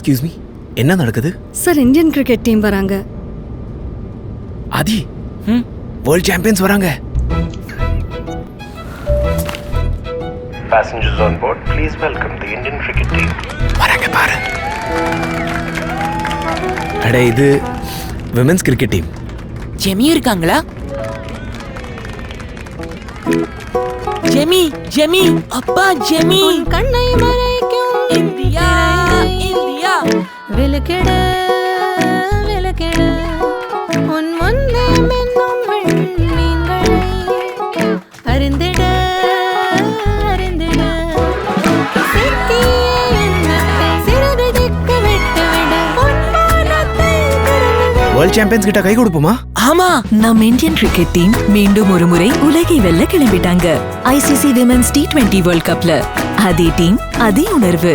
Excuse me, என்ன நடக்குது? Sir Indian cricket team வராங்க. ஆதி, வேர்ல்ட் சாம்பியன்ஸ் வராங்க. Passengers on board, please welcome the Indian cricket team. வராங்க பாரு. அட இது விமென்ஸ் கிரிக்கெட் டீம். ஜெமி இருக்காங்களா? ஜெமி ஜெமி அப்பா ஜெமி கண்ணை மறைக்கும் இந்தியா இந்தியா விலகிட விலகிட உன் முன்னே மின்னும் விண்மீன்களை அறிந்திட அறிந்திட சிக்கிய எண்ணத்தை சிறகடிக்க விட்டுவிட பொன்பானத்தை திறந்துவிட. வேர்ல்ட் சாம்பியன்ஸ் கிட்ட கை கொடுப்போமா? ஆமா, நம் இந்தியன் கிரிக்கெட் டீம் மீண்டும் ஒரு முறை உலகை வெல்ல கிளம்பிட்டாங்க. ICC விமென்ஸ் T20 வேர்ல்ட் கப்ல அதே டீம் அதே உணர்வு.